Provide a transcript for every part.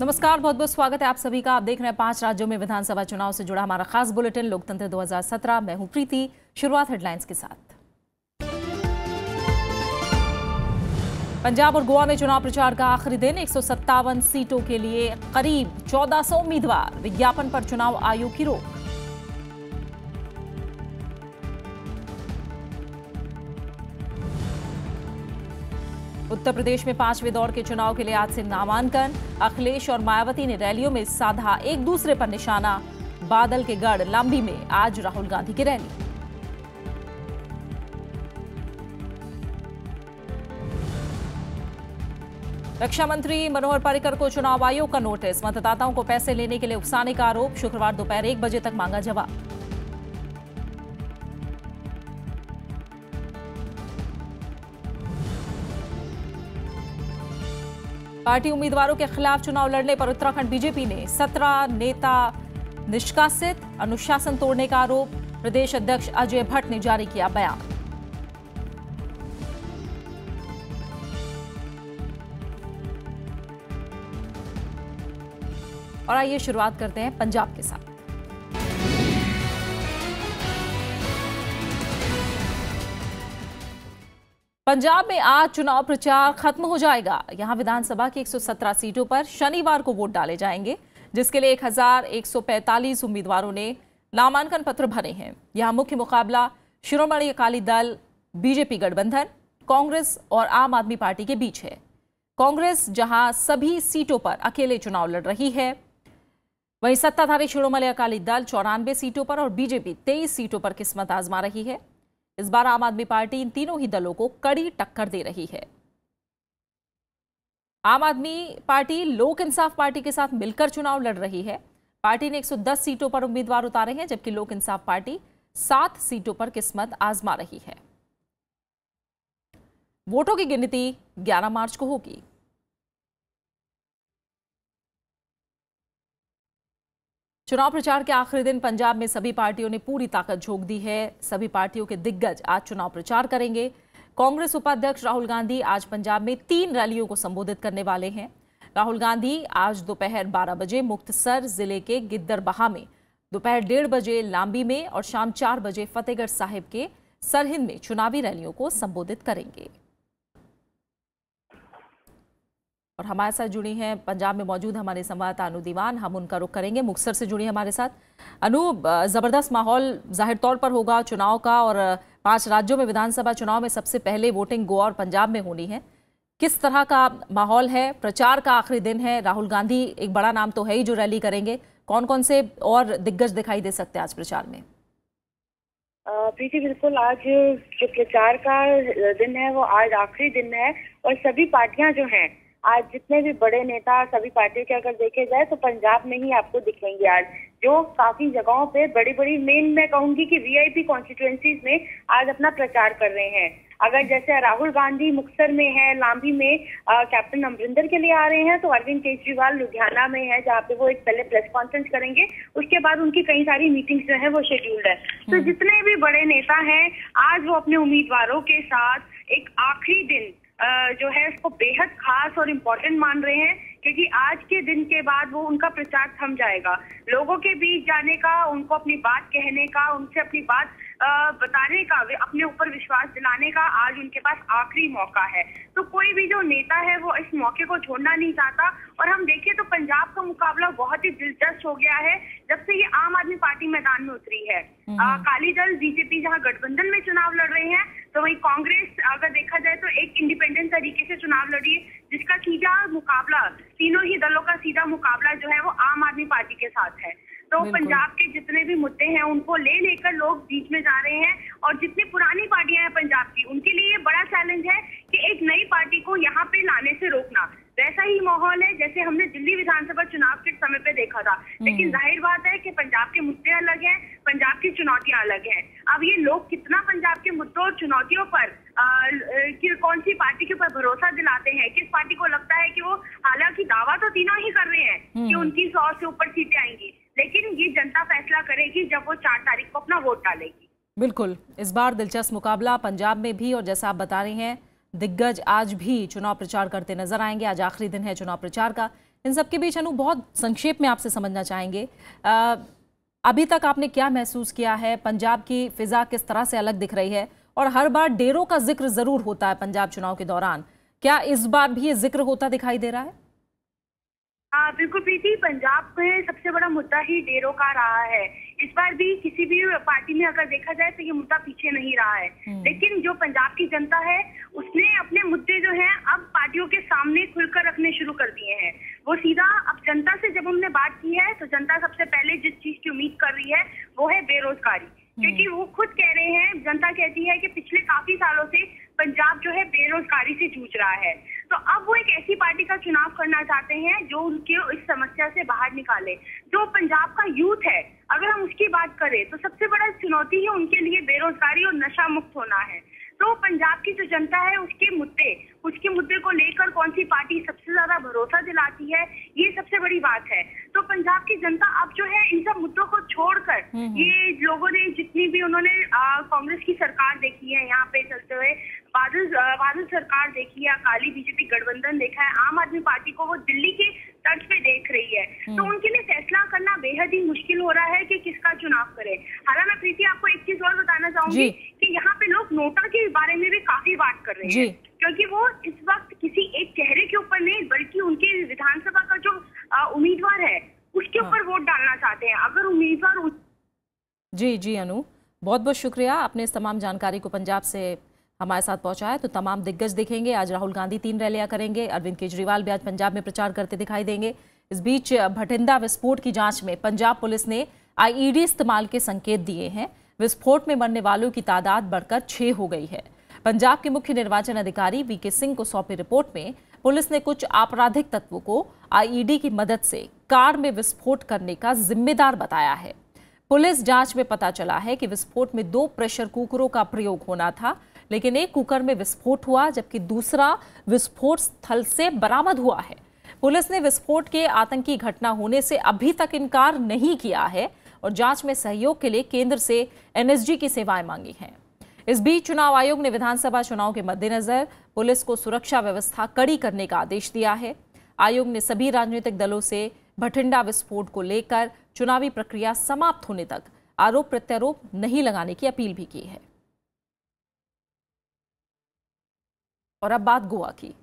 नमस्कार, बहुत बहुत स्वागत है आप सभी का। आप देख रहे हैं 5 राज्यों में विधानसभा चुनाव से जुड़ा हमारा खास बुलेटिन लोकतंत्र 2017। मैं हूं प्रीति। शुरुआत हेडलाइंस के साथ। पंजाब और गोवा में चुनाव प्रचार का आखिरी दिन। 157 सीटों के लिए करीब 1400 उम्मीदवार। विज्ञापन पर चुनाव आयोग की रोक। उत्तर प्रदेश में 5वें दौर के चुनाव के लिए आज से नामांकन। अखिलेश और मायावती ने रैलियों में साधा एक दूसरे पर निशाना। बादल के गढ़ लांबी में आज राहुल गांधी की रैली। रक्षा मंत्री मनोहर पर्रिकर को चुनाव आयोग का नोटिस। मतदाताओं को पैसे लेने के लिए उकसाने का आरोप। शुक्रवार दोपहर 1 बजे तक मांगा जवाब। पार्टी उम्मीदवारों के खिलाफ चुनाव लड़ने पर उत्तराखंड बीजेपी ने 17 नेता निष्कासित। अनुशासन तोड़ने का आरोप। प्रदेश अध्यक्ष अजय भट्ट ने जारी किया बयान। और आइए शुरुआत करते हैं पंजाब के साथ। पंजाब में आज चुनाव प्रचार खत्म हो जाएगा। यहां विधानसभा की 117 सीटों पर शनिवार को वोट डाले जाएंगे, जिसके लिए 1145 उम्मीदवारों ने नामांकन पत्र भरे हैं। यहां मुख्य मुकाबला शिरोमणि अकाली दल बीजेपी गठबंधन, कांग्रेस और आम आदमी पार्टी के बीच है। कांग्रेस जहां सभी सीटों पर अकेले चुनाव लड़ रही है, वहीं सत्ताधारी शिरोमणि अकाली दल 94 सीटों पर और बीजेपी 23 सीटों पर किस्मत आजमा रही है। इस बार आम आदमी पार्टी इन तीनों ही दलों को कड़ी टक्कर दे रही है। आम आदमी पार्टी लोक इंसाफ पार्टी के साथ मिलकर चुनाव लड़ रही है। पार्टी ने 110 सीटों पर उम्मीदवार उतारे हैं, जबकि लोक इंसाफ पार्टी 7 सीटों पर किस्मत आजमा रही है। वोटों की गिनती 11 मार्च को होगी। चुनाव प्रचार के आखिरी दिन पंजाब में सभी पार्टियों ने पूरी ताकत झोंक दी है। सभी पार्टियों के दिग्गज आज चुनाव प्रचार करेंगे। कांग्रेस उपाध्यक्ष राहुल गांधी आज पंजाब में 3 रैलियों को संबोधित करने वाले हैं। राहुल गांधी आज दोपहर 12 बजे मुक्तसर जिले के गिद्दरबाहा में, दोपहर 1:30 बजे लांबी में और शाम 4 बजे फतेहगढ़ साहिब के सरहिंद में चुनावी रैलियों को संबोधित करेंगे। और हमारे साथ जुड़ी हैं पंजाब में मौजूद हमारे संवाददाता अनु दीवान। हम उनका रुख करेंगे। मुक्तसर से जुड़ी हमारे साथ अनु, जबरदस्त माहौल जाहिर तौर पर होगा चुनाव का, और 5 राज्यों में विधानसभा चुनाव में सबसे पहले वोटिंग गोवा और पंजाब में होनी है। किस तरह का माहौल है? प्रचार का आखिरी दिन है। राहुल गांधी एक बड़ा नाम तो है ही जो रैली करेंगे। कौन कौन से और दिग्गज दिखाई दे सकते हैं आज प्रचार में? प्रीति, बिल्कुल आज जो प्रचार का दिन है वो आज आखिरी दिन है, और सभी पार्टियां जो हैं, आज जितने भी बड़े नेता सभी पार्टियों के अगर देखे जाए तो पंजाब में ही आपको दिखेंगे आज, जो काफी जगहों पे बड़ी बड़ी मेन, मैं कहूंगी कि वीआईपी कॉन्स्टिट्यूएंसीज में आज अपना प्रचार कर रहे हैं। अगर जैसे राहुल गांधी मुक्तसर में है, लांबी में कैप्टन अमरिंदर के लिए आ रहे हैं, तो अरविंद केजरीवाल लुधियाना में है, जहाँ पे वो एक पहले प्रेस कॉन्फ्रेंस करेंगे। उसके बाद उनकी कई सारी मीटिंग्स जो है वो शेड्यूल्ड है। तो जितने भी बड़े नेता हैं आज वो अपने उम्मीदवारों के साथ एक आखिरी दिन जो है उसको बेहद खास और इम्पोर्टेंट मान रहे हैं, क्योंकि आज के दिन के बाद वो उनका प्रचार थम जाएगा। लोगों के बीच जाने का, उनको अपनी बात कहने का, उनसे अपनी बात बताने का, अपने ऊपर विश्वास दिलाने का आज उनके पास आखिरी मौका है। तो कोई भी जो नेता है वो इस मौके को छोड़ना नहीं चाहता। और हम देखें तो पंजाब का मुकाबला बहुत ही दिलचस्प हो गया है जब से ये आम आदमी पार्टी मैदान में उतरी है। अकाली दल बीजेपी जहां गठबंधन में चुनाव लड़ रहे हैं, तो वही कांग्रेस अगर देखा जाए तो एक इंडिपेंडेंट तरीके से चुनाव लड़ी है, जिसका सीधा मुकाबला, तीनों ही दलों का सीधा मुकाबला जो है वो आम आदमी पार्टी के साथ है। तो पंजाब के जितने भी मुद्दे हैं उनको लेकर लोग बीच में जा रहे हैं, और जितनी पुरानी पार्टियां हैं पंजाब की, उनके लिए ये बड़ा चैलेंज है कि एक नई पार्टी को यहाँ पे लाने से रोकना। वैसा ही माहौल है जैसे हमने दिल्ली विधानसभा चुनाव के समय पे देखा था। लेकिन जाहिर बात है कि पंजाब के मुद्दे अलग हैं, पंजाब की चुनौतियां अलग हैं। अब ये लोग कितना पंजाब के मुद्दों और चुनौतियों पर कौन सी पार्टी के ऊपर भरोसा दिलाते हैं, किस पार्टी को लगता है कि वो, हालांकि दावा तो तीनों ही कर रहे हैं कि उनकी 100 से ऊपर सीटें आएंगी, लेकिन ये जनता फैसला करेगी जब वो 4 तारीख को अपना वोट डालेगी। बिल्कुल, इस बार दिलचस्प मुकाबला पंजाब में भी, और जैसा आप बता रही हैं दिग्गज आज भी चुनाव प्रचार करते नजर आएंगे। आज आखिरी दिन है चुनाव प्रचार का। इन सब के बीच अनु बहुत संक्षेप में आपसे समझना चाहेंगे, अभी तक आपने क्या महसूस किया है? पंजाब की फिजा किस तरह से अलग दिख रही है? और हर बार डेरों का जिक्र जरूर होता है पंजाब चुनाव के दौरान, क्या इस बार भी ये जिक्र होता दिखाई दे रहा है? बिल्कुल प्रीति, पंजाब में सबसे बड़ा मुद्दा ही डेरों का रहा है। इस बार भी किसी भी पार्टी में अगर देखा जाए तो ये मुद्दा पीछे नहीं रहा है। लेकिन जो पंजाब की जनता है उसने अपने मुद्दे जो हैं अब पार्टियों के सामने खुलकर रखने शुरू कर दिए हैं। वो सीधा अब जनता से जब हमने बात की है तो जनता सबसे पहले जिस चीज की उम्मीद कर रही है वो है बेरोजगारी, क्योंकि वो खुद कह रहे हैं, जनता कहती है कि पिछले काफी सालों से पंजाब जो है बेरोजगारी से जूझ रहा है। तो अब वो एक ऐसी पार्टी का चुनाव करना चाहते हैं जो उनके इस समस्या से बाहर निकाले। जो पंजाब का यूथ है, अगर हम उसकी बात करें तो सबसे बड़ा चुनौती है उनके लिए बेरोजगारी और नशा मुक्त होना है। तो पंजाब की जो जनता है उसके मुद्दे को लेकर कौन सी पार्टी सबसे ज्यादा भरोसा दिलाती है, ये सबसे बड़ी बात है। तो पंजाब की जनता अब जो है इन सब मुद्दों को छोड़कर, ये लोगों ने जितनी भी उन्होंने कांग्रेस की सरकार देखी है यहाँ पे चलते हुए, बादल सरकार देखी है, अकाली बीजेपी गठबंधन देखा है, आम आदमी पार्टी को वो दिल्ली के तर्ज पे देख रही है। तो उनके लिए फैसला करना बेहद ही मुश्किल हो रहा है कि किसका चुनाव करें। हालांकि मैं प्रीति आपको एक चीज और बताना चाहूंगी कि यहाँ पे लोग नोटा के बारे में भी काफी बात कर रहे हैं, क्योंकि वो इस वक्त किसी एक चेहरे के ऊपर नहीं बल्कि उनके विधानसभा का जो उम्मीदवार है उसके ऊपर वोट डालना चाहते हैं। अगर उम्मीदवार जी अनु, बहुत बहुत शुक्रिया, आपने इस तमाम जानकारी को पंजाब से हमारे साथ पहुंचाया। तो तमाम दिग्गज दिखेंगे, आज राहुल गांधी 3 रैलियां करेंगे, अरविंद केजरीवाल भी आज पंजाब में प्रचार करते दिखाई देंगे। इस बीच भटिंडा विस्फोट की जांच में पंजाब पुलिस ने आईईडी इस्तेमाल के संकेत दिए हैं। विस्फोट में मरने वालों की तादाद बढ़कर 6 हो गई है। पंजाब के मुख्य निर्वाचन अधिकारी वीके सिंह को सौंपी रिपोर्ट में पुलिस ने कुछ आपराधिक तत्वों को आईईडी की मदद से कार में विस्फोट करने का जिम्मेदार बताया है। पुलिस जांच में पता चला है कि विस्फोट में 2 प्रेशर कुकरों का प्रयोग होना था, लेकिन एक कुकर में विस्फोट हुआ जबकि दूसरा विस्फोट स्थल से बरामद हुआ है। पुलिस ने विस्फोट के आतंकी घटना होने से अभी तक इनकार नहीं किया है और जांच में सहयोग के लिए केंद्र से एनएसजी की सेवाएं मांगी हैं। इस बीच चुनाव आयोग ने विधानसभा चुनाव के मद्देनजर पुलिस को सुरक्षा व्यवस्था कड़ी करने का आदेश दिया है। आयोग ने सभी राजनीतिक दलों से भटिंडा विस्फोट को लेकर चुनावी प्रक्रिया समाप्त होने तक आरोप प्रत्यारोप नहीं लगाने की अपील भी की है। और अब बात गोवा की।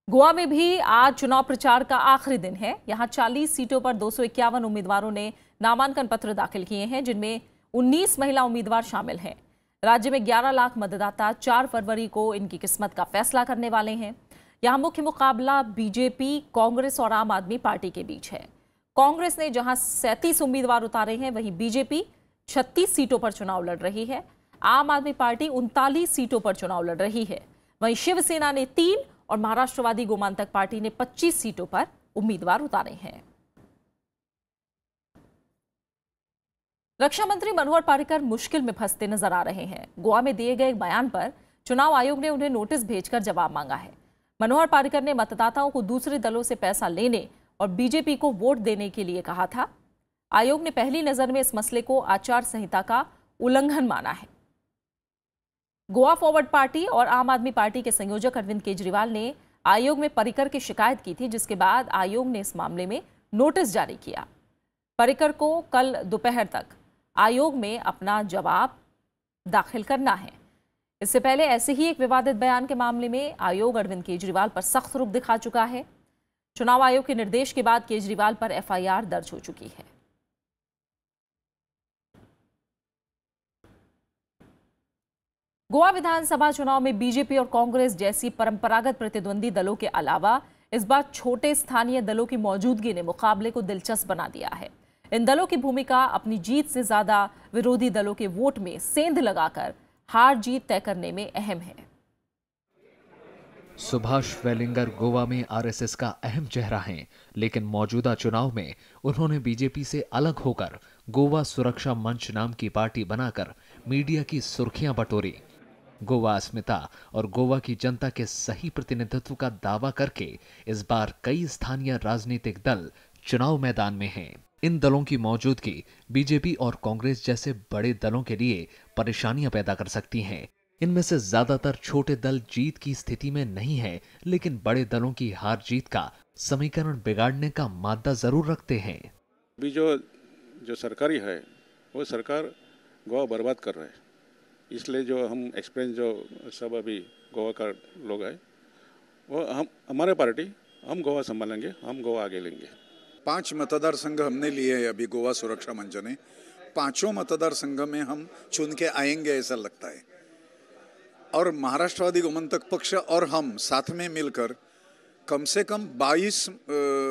गोवा में भी आज चुनाव प्रचार का आखिरी दिन है। यहां 40 सीटों पर 251 उम्मीदवारों ने नामांकन पत्र दाखिल किए हैं, जिनमें 19 महिला उम्मीदवार शामिल हैं। राज्य में 11 लाख मतदाता 4 फरवरी को इनकी किस्मत का फैसला करने वाले हैं। यहां मुख्य मुकाबला बीजेपी, कांग्रेस और आम आदमी पार्टी के बीच है। कांग्रेस ने जहां 37 उम्मीदवार उतारे हैं, वहीं बीजेपी 36 सीटों पर चुनाव लड़ रही है। आम आदमी पार्टी 39 सीटों पर चुनाव लड़ रही है। वहीं शिवसेना ने 3 और महाराष्ट्रवादी गोमांतक पार्टी ने 25 सीटों पर उम्मीदवार उतारे हैं। रक्षा मंत्री मनोहर पर्रिकर मुश्किल में फंसते नजर आ रहे हैं। गोवा में दिए गए एक बयान पर चुनाव आयोग ने उन्हें नोटिस भेजकर जवाब मांगा है। मनोहर पर्रिकर ने मतदाताओं को दूसरे दलों से पैसा लेने और बीजेपी को वोट देने के लिए कहा था। आयोग ने पहली नजर में इस मसले को आचार संहिता का उल्लंघन माना है। गोवा फॉरवर्ड पार्टी और आम आदमी पार्टी के संयोजक अरविंद केजरीवाल ने आयोग में पर्रिकर की शिकायत की थी, जिसके बाद आयोग ने इस मामले में नोटिस जारी किया। पर्रिकर को कल दोपहर तक आयोग में अपना जवाब दाखिल करना है। इससे पहले ऐसे ही एक विवादित बयान के मामले में आयोग अरविंद केजरीवाल पर सख्त रुख दिखा चुका है। चुनाव आयोग के निर्देश के बाद केजरीवाल पर एफआईआर दर्ज हो चुकी है। गोवा विधानसभा चुनाव में बीजेपी और कांग्रेस जैसी परंपरागत प्रतिद्वंदी दलों के अलावा इस बार छोटे स्थानीय दलों की मौजूदगी ने मुकाबले को दिलचस्प बना दिया है। इन दलों की भूमिका अपनी जीत से ज्यादा विरोधी दलों के वोट में सेंध लगाकर हार जीत तय करने में अहम है। सुभाष वेलिंगर गोवा में आरएसएस का अहम चेहरा हैं, लेकिन मौजूदा चुनाव में उन्होंने बीजेपी से अलग होकर गोवा सुरक्षा मंच नाम की पार्टी बनाकर मीडिया की सुर्खियां बटोरी। गोवा अस्मिता और गोवा की जनता के सही प्रतिनिधित्व का दावा करके इस बार कई स्थानीय राजनीतिक दल चुनाव मैदान में हैं। इन दलों की मौजूदगी बीजेपी और कांग्रेस जैसे बड़े दलों के लिए परेशानियां पैदा कर सकती हैं। इनमें से ज्यादातर छोटे दल जीत की स्थिति में नहीं है, लेकिन बड़े दलों की हार जीत का समीकरण बिगाड़ने का मादा जरूर रखते हैं। अभी जो सरकारी है वो सरकार गोवा बर्बाद कर रहा है, इसलिए जो हम एक्सपीरियंस जो सब अभी गोवा का लोग है वो हमारे पार्टी हम गोवा संभालेंगे, हम गोवा आगे लेंगे। 5 मतदार संघ हमने लिए हैं अभी गोवा सुरक्षा मंच ने। 5 मतदार संघ में हम चुन के आएंगे ऐसा लगता है, और महाराष्ट्रवादी गोमंतक पक्ष और हम साथ में मिलकर कम से कम 22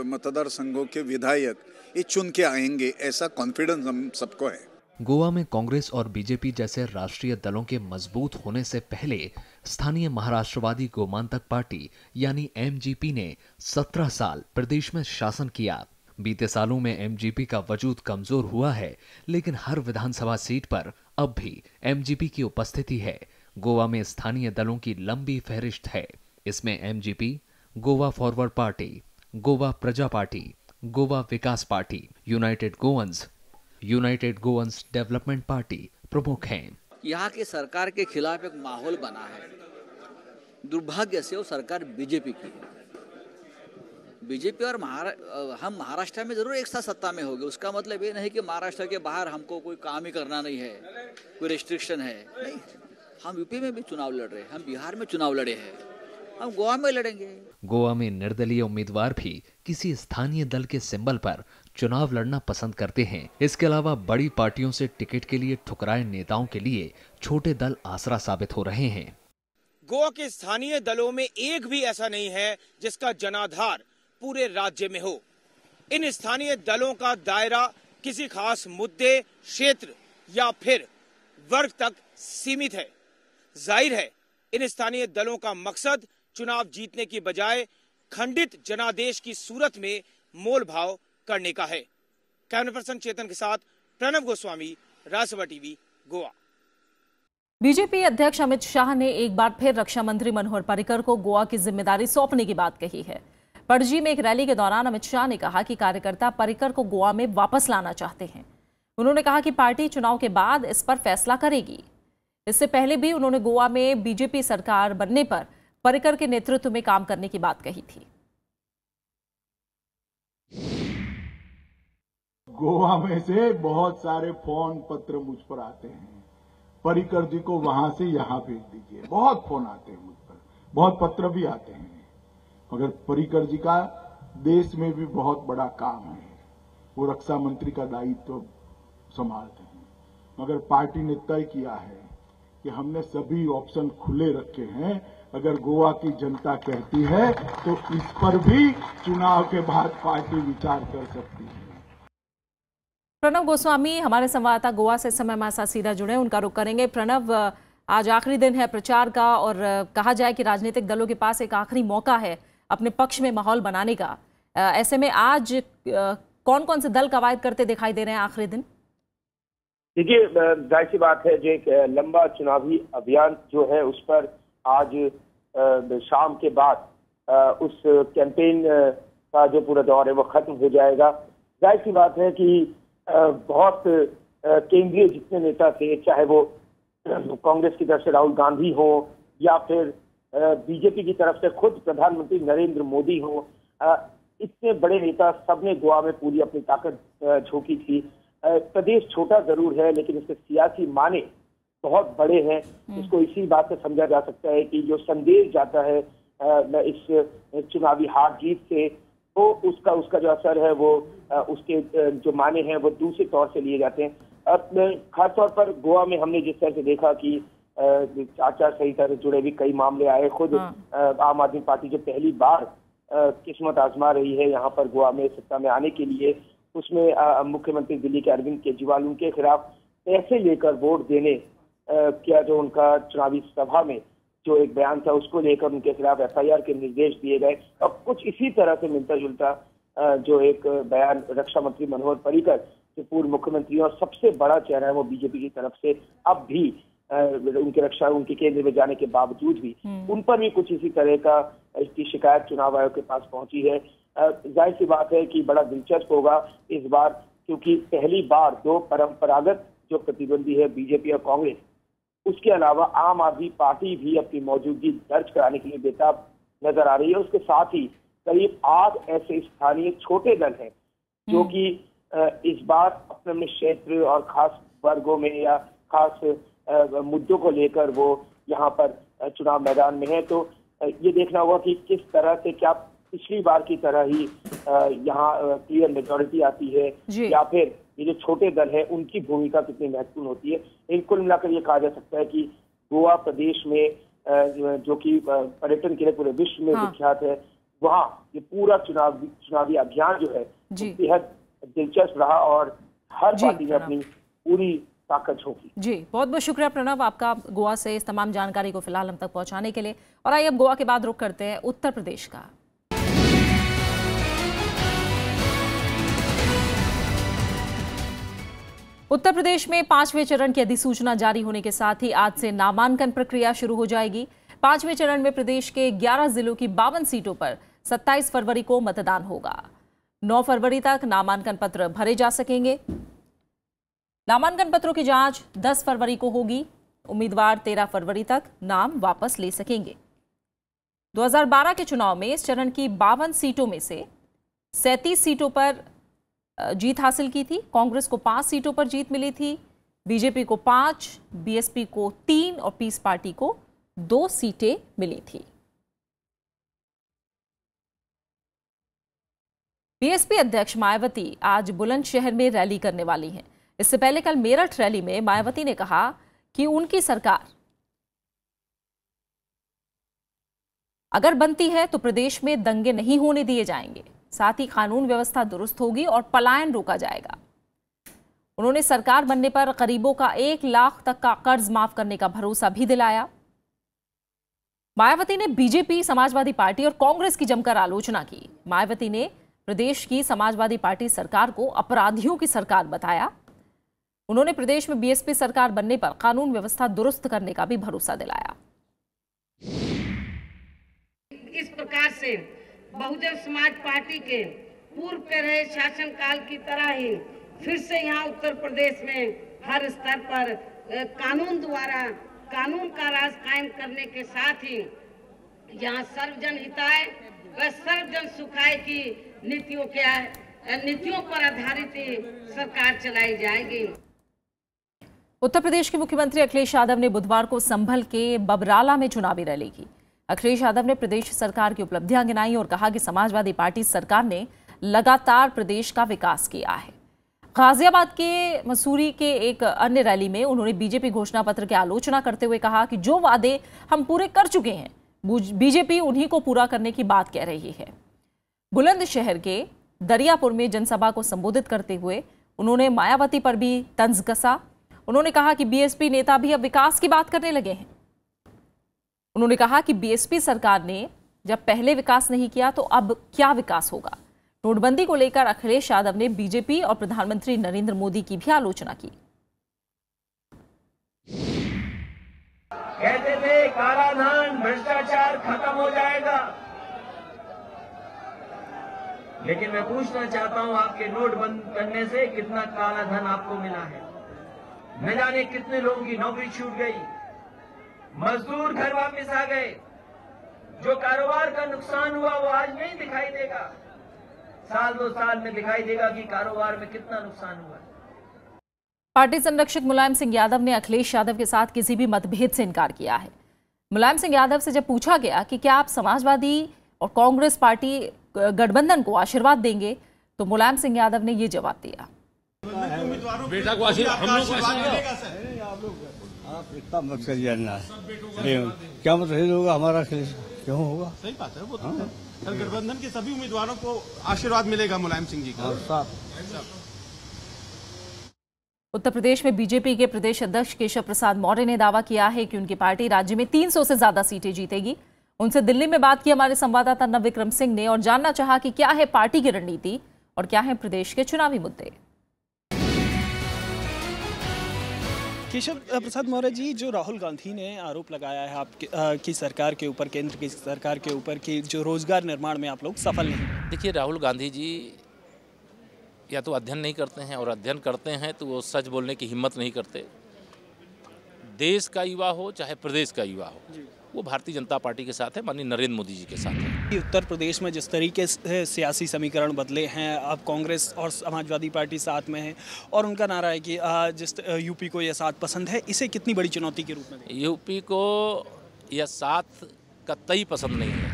मतदार संघों के विधायक ये चुन के आएंगे, ऐसा कॉन्फिडेंस हम सबको है। गोवा में कांग्रेस और बीजेपी जैसे राष्ट्रीय दलों के मजबूत होने से पहले स्थानीय महाराष्ट्रवादी गोमांतक पार्टी यानी एमजीपी ने 17 साल प्रदेश में शासन किया। बीते सालों में एमजीपी का वजूद कमजोर हुआ है, लेकिन हर विधानसभा सीट पर अब भी एमजीपी की उपस्थिति है। गोवा में स्थानीय दलों की लंबी फहरिस्त है। इसमें MGP, Goa Forward Party, Goa Praja Party, Goa Vikas Party, United Goans Development Party प्रमुख हैं। यहाँ की सरकार के खिलाफ एक माहौल बना है। दुर्भाग्य से वो सरकार बीजेपी की है। बीजेपी और हम महाराष्ट्र में जरूर एक साथ सत्ता में होंगे, उसका मतलब ये नहीं कि महाराष्ट्र के बाहर हमको कोई काम ही करना नहीं है, कोई रेस्ट्रिक्शन है, नहीं। हम यूपी में भी चुनाव लड़ रहे हैं, हम बिहार में चुनाव लड़े हैं, हम गोवा में लड़ेंगे। गोवा में निर्दलीय उम्मीदवार भी किसी स्थानीय दल के सिंबल पर चुनाव लड़ना पसंद करते हैं। इसके अलावा बड़ी पार्टियों से टिकट के लिए ठुकराए नेताओं के लिए छोटे दल आसरा साबित हो रहे हैं। गोवा के स्थानीय दलों में एक भी ऐसा नहीं है जिसका जनाधार पूरे राज्य में हो। इन स्थानीय दलों का दायरा किसी खास मुद्दे, क्षेत्र या फिर वर्ग तक सीमित है। जाहिर है इन स्थानीय दलों का मकसद चुनाव जीतने की बजाय खंडित जनादेश की सूरत में मोल भाव करने का है। कैमरा पर्सन चेतन के साथ प्रणव गोस्वामी, राज्यसभा टीवी, गोवा। बीजेपी अध्यक्ष अमित शाह ने एक बार फिर रक्षा मंत्री मनोहर पर्रिकर को गोवा की जिम्मेदारी सौंपने की बात कही है। पणजी में एक रैली के दौरान अमित शाह ने कहा कि कार्यकर्ता पर्रिकर को गोवा में वापस लाना चाहते हैं। उन्होंने कहा कि पार्टी चुनाव के बाद इस पर फैसला करेगी। इससे पहले भी उन्होंने गोवा में बीजेपी सरकार बनने पर पर्रिकर के नेतृत्व में काम करने की बात कही थी। गोवा में से बहुत सारे फोन पत्र मुझ पर आते हैं, पर्रिकर जी को वहां से यहां भेज दीजिए। बहुत फोन आते हैं मुझ पर, बहुत पत्र भी आते हैं, मगर पर्रिकर जी का देश में भी बहुत बड़ा काम है। वो रक्षा मंत्री का दायित्व संभालते हैं, मगर पार्टी ने तय किया है कि हमने सभी ऑप्शन खुले रखे हैं। अगर गोवा की जनता कहती है तो इस पर भी चुनाव के बाद पार्टी विचार कर सकती है। प्रणव गोस्वामी हमारे संवाददाता गोवा से इस समय हमारे साथ सीधा जुड़े, उनका रुख करेंगे। प्रणव, आज आखिरी दिन है प्रचार का और कहा जाए कि राजनीतिक दलों के पास एक आखिरी मौका है अपने पक्ष में माहौल बनाने का। ऐसे में आज कौन कौन से दल कवायद करते दिखाई दे रहे हैं आखिरी दिन? देखिए, जाहिर सी बात है, जो एक लंबा चुनावी अभियान जो है उस पर आज शाम के बाद उस कैंपेन का जो पूरा दौर है वो खत्म हो जाएगा। जाहिर सी बात है कि बहुत केंद्रीय जितने नेता थे, चाहे वो कांग्रेस की तरफ से राहुल गांधी हो या फिर बीजेपी की तरफ से खुद प्रधानमंत्री नरेंद्र मोदी हो, इतने बड़े नेता सबने गोवा में पूरी अपनी ताकत झोंकी थी। प्रदेश छोटा जरूर है, लेकिन इसके सियासी माने बहुत बड़े हैं। इसको इसी बात से समझा जा सकता है कि जो संदेश जाता है इस चुनावी हार जीत से, तो उसका जो असर है वो उसके जो माने हैं वो दूसरे तौर से लिए जाते हैं। खासतौर पर गोवा में हमने जिस तरह से देखा कि आचार संहिता से जुड़े भी कई मामले आए। खुद आम आदमी पार्टी जो पहली बार किस्मत आजमा रही है यहाँ पर गोवा में सत्ता में आने के लिए, उसमें मुख्यमंत्री दिल्ली के अरविंद केजरीवाल उनके खिलाफ पैसे लेकर वोट देने क्या जो उनका चुनावी सभा में जो एक बयान था उसको लेकर उनके खिलाफ एफआईआर के निर्देश दिए गए। और कुछ इसी तरह से मिलता जुलता जो एक बयान रक्षा मंत्री मनोहर पर्रिकर जो पूर्व मुख्यमंत्री और सबसे बड़ा चेहरा है वो बीजेपी की तरफ से अब भी उनके केंद्र में जाने के बावजूद भी उन पर भी कुछ इसी तरह का इसकी शिकायत चुनाव आयोग के पास पहुंची है। जाहिर सी बात है कि बड़ा दिलचस्प होगा इस बार, क्योंकि पहली बार दो परंपरागत जो प्रतिद्वंदी है बीजेपी और कांग्रेस, उसके अलावा आम आदमी पार्टी भी अपनी मौजूदगी दर्ज कराने के लिए बेताब नजर आ रही है। उसके साथ ही करीब 8 ऐसे स्थानीय छोटे दल हैं जो कि इस बार अपने क्षेत्र और खास वर्गों में या खास मुद्दों को लेकर वो यहाँ पर चुनाव मैदान में है। तो ये देखना होगा कि किस तरह से, क्या पिछली बार की तरह ही यहाँ क्लियर मेजॉरिटी आती है या फिर ये जो छोटे दल है उनकी भूमिका कितनी महत्वपूर्ण होती है। इन कुल मिलाकर ये कहा जा सकता है कि गोवा प्रदेश में जो कि पर्यटन के लिए पूरे विश्व में विख्यात है, वहाँ ये पूरा चुनावी अभियान जो है बेहद दिलचस्प रहा और हर पार्टी ने अपनी पूरी ताकत झोंकी। जी, बहुत बहुत शुक्रिया प्रणव आपका गोवा से इस तमाम जानकारी को फिलहाल हम तक पहुंचाने के लिए। और आइए अब गोवा के बाद रुख करते हैं उत्तर प्रदेश का। उत्तर प्रदेश में 5वें चरण की अधिसूचना जारी होने के साथ ही आज से नामांकन प्रक्रिया शुरू हो जाएगी। 5वें चरण में प्रदेश के 11 जिलों की 52 सीटों पर 27 फरवरी को मतदान होगा। 9 फरवरी तक नामांकन पत्र भरे जा सकेंगे। नामांकन पत्रों की जांच 10 फरवरी को होगी। उम्मीदवार 13 फरवरी तक नाम वापस ले सकेंगे। 2012 के चुनाव में इस चरण की 52 सीटों में से 37 सीटों पर जीत हासिल की थी। कांग्रेस को 5 सीटों पर जीत मिली थी, बीजेपी को 5, बीएसपी को 3 और पीस पार्टी को 2 सीटें मिली थी। बीएसपी अध्यक्ष मायावती आज बुलंदशहर में रैली करने वाली हैं। इससे पहले कल मेरठ रैली में मायावती ने कहा कि उनकी सरकार अगर बनती है तो प्रदेश में दंगे नहीं होने दिए जाएंगे, साथ ही कानून व्यवस्था दुरुस्त होगी और पलायन रोका जाएगा। उन्होंने सरकार बनने पर गरीबों का 1 लाख तक का कर्ज माफ करने का भरोसा भी दिलाया। मायावती ने बीजेपी, समाजवादी पार्टी और कांग्रेस की जमकर आलोचना की। मायावती ने प्रदेश की समाजवादी पार्टी सरकार को अपराधियों की सरकार बताया। उन्होंने प्रदेश में बीएसपी सरकार बनने पर कानून व्यवस्था दुरुस्त करने का भी भरोसा दिलाया। इस प्रकार से बहुजन समाज पार्टी के पूर्व के रहे शासनकाल की तरह ही फिर से यहाँ उत्तर प्रदेश में हर स्तर पर कानून द्वारा कानून का राज कायम करने के साथ ही यहाँ सर्वजन हिताय व सर्वजन सुखाय की नीतियों पर आधारित सरकार चलाई जाएगी। उत्तर प्रदेश के मुख्यमंत्री अखिलेश यादव ने बुधवार को संभल के बबराला में चुनावी रैली की। अखिलेश यादव ने प्रदेश सरकार की उपलब्धियां गिनाई और कहा कि समाजवादी पार्टी सरकार ने लगातार प्रदेश का विकास किया है। गाजियाबाद के मसूरी के एक अन्य रैली में उन्होंने बीजेपी घोषणा पत्र की आलोचना करते हुए कहा कि जो वादे हम पूरे कर चुके हैं, बीजेपी उन्हीं को पूरा करने की बात कह रही है। बुलंदशहर के दरियापुर में जनसभा को संबोधित करते हुए उन्होंने मायावती पर भी तंज कसा। उन्होंने कहा कि बीएसपी नेता भी अब विकास की बात करने लगे हैं। उन्होंने कहा कि बीएसपी सरकार ने जब पहले विकास नहीं किया तो अब क्या विकास होगा। नोटबंदी को लेकर अखिलेश यादव ने बीजेपी और प्रधानमंत्री नरेंद्र मोदी की भी आलोचना की। कहते थे काला धन भ्रष्टाचार खत्म हो जाएगा, लेकिन मैं पूछना चाहता हूं आपके नोट बंद करने से कितना काला धन आपको मिला है। न जाने कितने लोगों की नौकरी छूट गई, मजदूर घर वापस आ गए। जो कारोबार का नुकसान हुआ वो आज नहीं दिखाई देगा, साल 2 साल में दिखाई देगा कि कारोबार में कितना नुकसान हुआ। पार्टी संरक्षक मुलायम सिंह यादव ने अखिलेश यादव के साथ किसी भी मतभेद से इनकार किया है। मुलायम सिंह यादव से जब पूछा गया कि क्या आप समाजवादी और कांग्रेस पार्टी गठबंधन को आशीर्वाद देंगे, तो मुलायम सिंह यादव ने ये जवाब दिया। बेटा को आशीर्वाद मिलेगा सर। आप इतना मत करिए ना, क्या मतलब होगा हमारा, क्यों होगा? सही बात है वो तो सर, गठबंधन के सभी उम्मीदवारों को आशीर्वाद मिलेगा मुलायम सिंह जी का। उत्तर प्रदेश में बीजेपी के प्रदेश अध्यक्ष केशव प्रसाद मौर्य ने दावा किया है कि उनकी पार्टी राज्य में 300 से ज्यादा सीटें जीतेगी। उनसे दिल्ली में बात की हमारे संवाददाता नवविक्रम सिंह ने और जानना चाहा कि क्या है पार्टी की रणनीति और क्या है प्रदेश के चुनावी मुद्दे। केशव प्रसाद मौर्य जी, जो राहुल गांधी ने आरोप लगाया है आपकी सरकार के ऊपर, केंद्र की सरकार के ऊपर, कि जो रोजगार निर्माण में आप लोग सफल नहीं। देखिए, राहुल गांधी जी या तो अध्ययन नहीं करते हैं, और अध्ययन करते हैं तो वो सच बोलने की हिम्मत नहीं करते। देश का युवा हो चाहे प्रदेश का युवा हो, वो भारतीय जनता पार्टी के साथ है, माननीय नरेंद्र मोदी जी के साथ है। उत्तर प्रदेश में जिस तरीके से सियासी समीकरण बदले हैं, अब कांग्रेस और समाजवादी पार्टी साथ में है और उनका नारा है कि जिस यूपी को यह साथ पसंद है, इसे कितनी बड़ी चुनौती के रूप में? यूपी को यह साथ कतई पसंद नहीं है।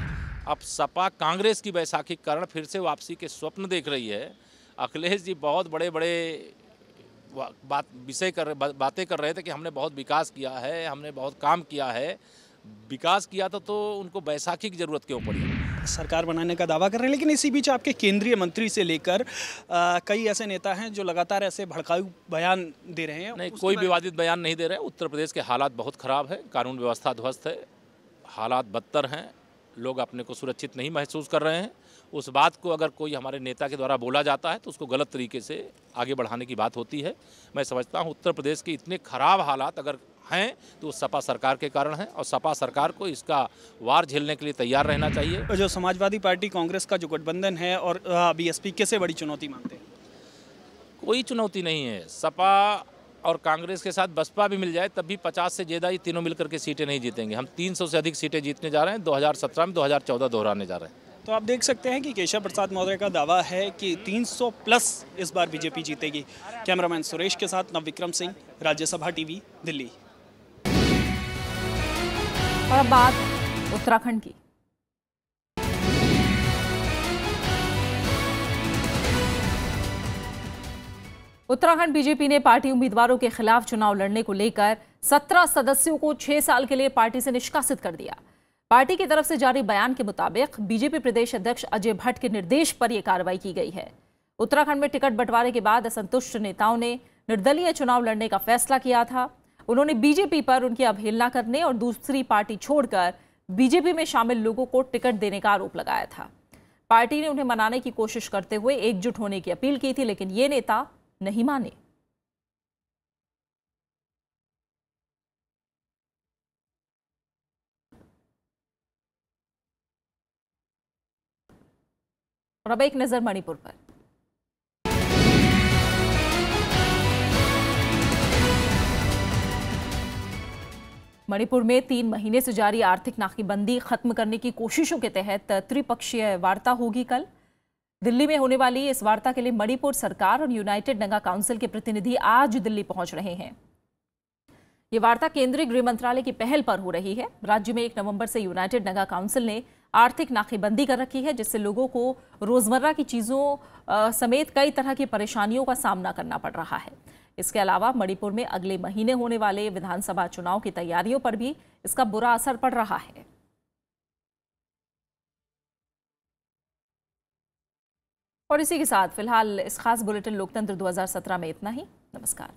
अब सपा कांग्रेस की बैसाखी के कारण फिर से वापसी के स्वप्न देख रही है। अखिलेश जी बहुत बड़े बड़े बातें कर रहे थे कि हमने बहुत विकास किया है, हमने बहुत काम किया है। विकास किया तो उनको बैसाखी की जरूरत क्यों पड़ी? सरकार बनाने का दावा कर रहे हैं, लेकिन इसी बीच आपके केंद्रीय मंत्री से लेकर कई ऐसे नेता हैं जो लगातार ऐसे भड़काऊ बयान दे रहे हैं। नहीं, कोई विवादित बयान नहीं दे रहे हैं। उत्तर प्रदेश के हालात बहुत ख़राब है, कानून व्यवस्था ध्वस्त है, हालात बदतर हैं, लोग अपने को सुरक्षित नहीं महसूस कर रहे हैं। उस बात को अगर कोई हमारे नेता के द्वारा बोला जाता है तो उसको गलत तरीके से आगे बढ़ाने की बात होती है। मैं समझता हूँ उत्तर प्रदेश के इतने ख़राब हालात अगर हैं तो सपा सरकार के कारण है और सपा सरकार को इसका वार झेलने के लिए तैयार रहना चाहिए। जो समाजवादी पार्टी कांग्रेस का जो गठबंधन है और बीएसपी कैसे बड़ी चुनौती मानते हैं? कोई चुनौती नहीं है। सपा और कांग्रेस के साथ बसपा भी मिल जाए तब भी 50 से ज़्यादा ये तीनों मिलकर के सीटें नहीं जीतेंगे। हम 300 से अधिक सीटें जीतने जा रहे हैं। 2017 में 2014 दोहराने जा रहे हैं। तो आप देख सकते हैं कि केशव प्रसाद मौर्य का दावा है कि 300 प्लस इस बार बीजेपी जीतेगी। कैमरामैन सुरेश के साथ नवविक्रम सिंह, राज्यसभा टीवी, दिल्ली। और अब बात उत्तराखंड की। उत्तराखंड बीजेपी ने पार्टी उम्मीदवारों के खिलाफ चुनाव लड़ने को लेकर 17 सदस्यों को 6 साल के लिए पार्टी से निष्कासित कर दिया। पार्टी की तरफ से जारी बयान के मुताबिक बीजेपी प्रदेश अध्यक्ष अजय भट्ट के निर्देश पर यह कार्रवाई की गई है। उत्तराखंड में टिकट बंटवारे के बाद असंतुष्ट नेताओं ने निर्दलीय चुनाव लड़ने का फैसला किया था। उन्होंने बीजेपी पर उनकी अवहेलना करने और दूसरी पार्टी छोड़कर बीजेपी में शामिल लोगों को टिकट देने का आरोप लगाया था। पार्टी ने उन्हें मनाने की कोशिश करते हुए एकजुट होने की अपील की थी, लेकिन ये नेता नहीं माने। और अब एक नजर मणिपुर पर। मणिपुर में 3 महीने से जारी आर्थिक नाकेबंदी खत्म करने की कोशिशों के तहत त्रिपक्षीय वार्ता होगी कल। दिल्ली में होने वाली इस वार्ता के लिए मणिपुर सरकार और यूनाइटेड नंगा काउंसिल के प्रतिनिधि आज दिल्ली पहुंच रहे हैं। ये वार्ता केंद्रीय गृह मंत्रालय की पहल पर हो रही है। राज्य में 1 नवंबर से यूनाइटेड नंगा काउंसिल ने आर्थिक नाकेबंदी कर रखी है, जिससे लोगों को रोजमर्रा की चीजों समेत कई तरह की परेशानियों का सामना करना पड़ रहा है। इसके अलावा मणिपुर में अगले महीने होने वाले विधानसभा चुनाव की तैयारियों पर भी इसका बुरा असर पड़ रहा है। और इसी के साथ फिलहाल इस खास बुलेटिन लोकतंत्र 2017 में इतना ही। नमस्कार।